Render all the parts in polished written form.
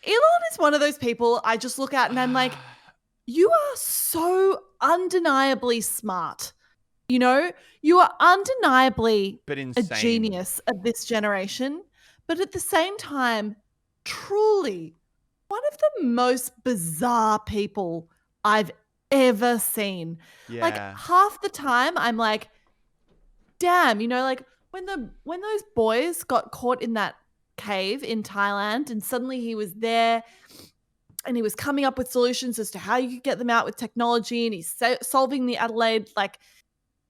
Elon is one of those people I just look at and I'm like, you are so undeniably smart. You know, you are undeniably but a insane. genius of this generation, but at the same time, truly one of the most bizarre people I've ever seen. Like Yeah. half the time I'm like, damn, like when those boys got caught in that cave in Thailand and suddenly he was there and he was coming up with solutions as to how you could get them out with technology, and he's solving the Adelaide like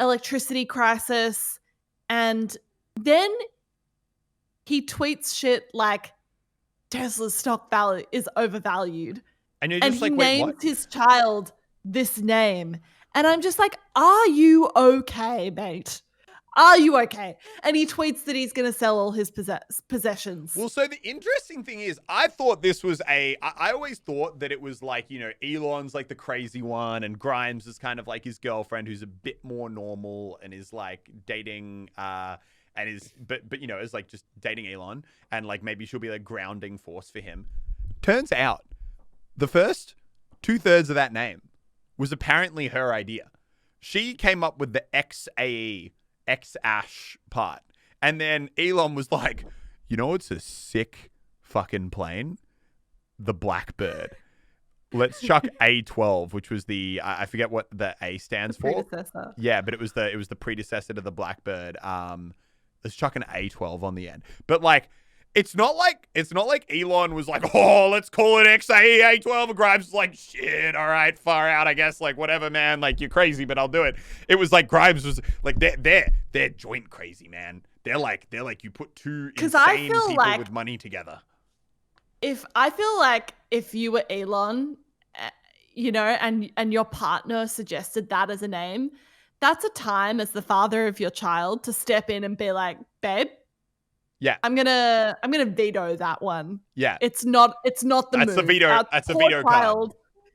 electricity crisis, and then he tweets shit like Tesla's stock value is overvalued. And you're And just he like, wait, what? names his child this name. And I'm just like, are you okay, mate? Are you okay? And he tweets that he's going to sell all his possessions. Well, so the interesting thing is, I thought this was I always thought that it was like, Elon's like the crazy one and Grimes is kind of like his girlfriend who's a bit more normal and is like dating, and is, but is like just dating Elon and like maybe she'll be like grounding force for him. Turns out the first 2/3 of that name was apparently her idea. She came up with the XAE, X-Ash part. And then Elon was like, it's a sick fucking plane? The Blackbird. Let's chuck A12, which was the, I forget what the A stands for. Predecessor. Yeah, but it was the predecessor to the Blackbird. Let's chuck an A12 on the end. But like, it's not like Elon was like, oh, let's call it XAE A12. And Grimes was like, shit, all right, far out, I guess. Like, whatever, man. Like, you're crazy, but I'll do it. It was like Grimes was like, they're joint crazy, man. They're like you put two insane people like with money together. I feel like if you were Elon, and your partner suggested that as a name, that's a time as the father of your child to step in and be like, babe, yeah, I'm gonna veto that one. Yeah, it's not the that's move. The veto. That's the veto card.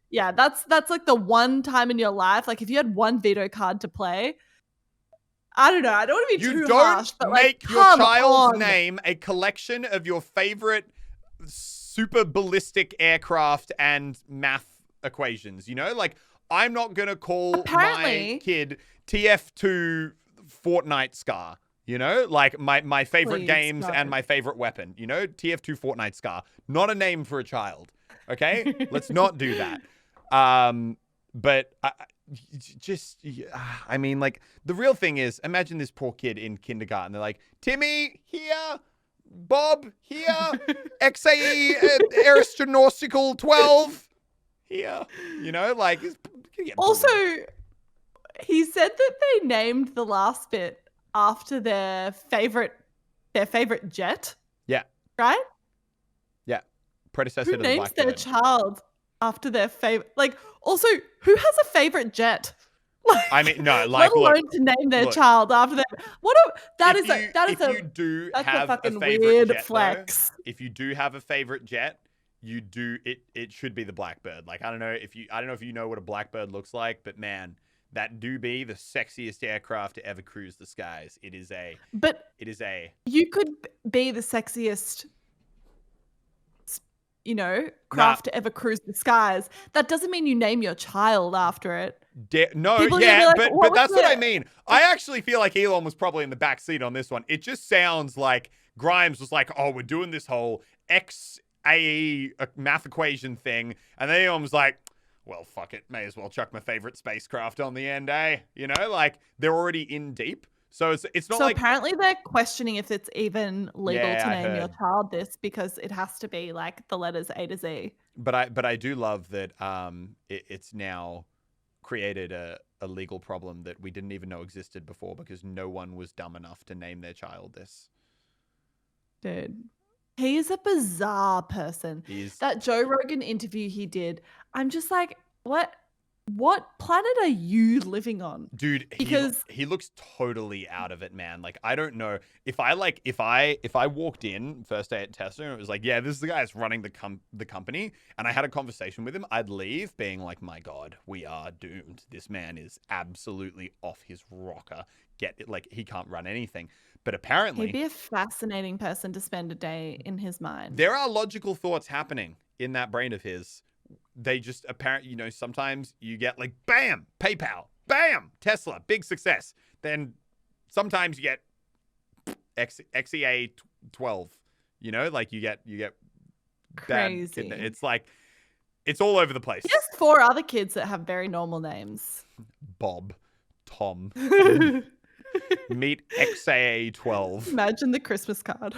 Yeah, that's like the one time in your life. Like if you had one veto card to play, I don't know. I don't want to be too harsh, but make your child's name a collection of your favorite super ballistic aircraft and math equations. Like I'm not gonna call my kid TF2 Fortnite Scar. Like my favorite games and my favorite weapon. TF2 Fortnite Scar. Not a name for a child. Okay, let's not do that. But I mean, like the real thing is, imagine this poor kid in kindergarten. They're like, Timmy here, Bob here, XAE Aeronautical 12 here. Like. Also, he said that they named the last bit after their favorite jet. Yeah. Right? Yeah. Predecessor to the Blackbird. Who names their child after their favorite? Like, also, who has a favorite jet? Like, I mean, no, like, let alone to name their child after that. That's a fucking weird jet, flex. Though, if you do have a favorite jet, you do it should be the Blackbird. Like, I don't know if you know what a Blackbird looks like, but man, that do be the sexiest aircraft to ever cruise the skies. It is a. You could be the sexiest, craft to ever cruise the skies. That doesn't mean you name your child after it. But that's what I mean. I actually feel like Elon was probably in the back seat on this one. It just sounds like Grimes was like, "Oh, we're doing this whole XAE math equation thing," and then Elon was like, well, fuck it. May as well chuck my favorite spacecraft on the end, eh? Like they're already in deep. So it's not like. So apparently they're questioning if it's even legal to name your child this because it has to be like the letters A to Z. But I do love that it's now created a legal problem that we didn't even know existed before because no one was dumb enough to name their child this. Dude. He is a bizarre person. That Joe Rogan interview he did, I'm just like, what? what planet are you living on? Dude, Because he looks totally out of it, man. Like, I don't know if I walked in first day at Tesla and it was like, yeah, this is the guy that's running the company, and I had a conversation with him, I'd leave being like, my God, we are doomed. This man is absolutely off his rocker. Like, he can't run anything. But apparently, he'd be a fascinating person to spend a day in his mind. there are logical thoughts happening in that brain of his. They just apparently, sometimes you get like, bam, PayPal, bam, Tesla, big success. Then sometimes you get XEA 12, like you get bad. Crazy. It's like, it's all over the place. He has 4 other kids that have very normal names. Bob, Tom, meet XAA 12. Imagine the Christmas card.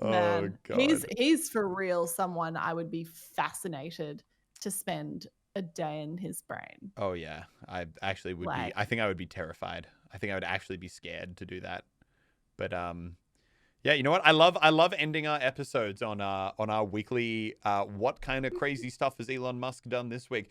Man, Oh, God. he's for real someone I would be fascinated to spend a day in his brain. Oh, yeah. I actually would be. I think I would be terrified. I think I would actually be scared to do that. But yeah, you know what? I love ending our episodes on our weekly what kind of crazy stuff has Elon Musk done this week?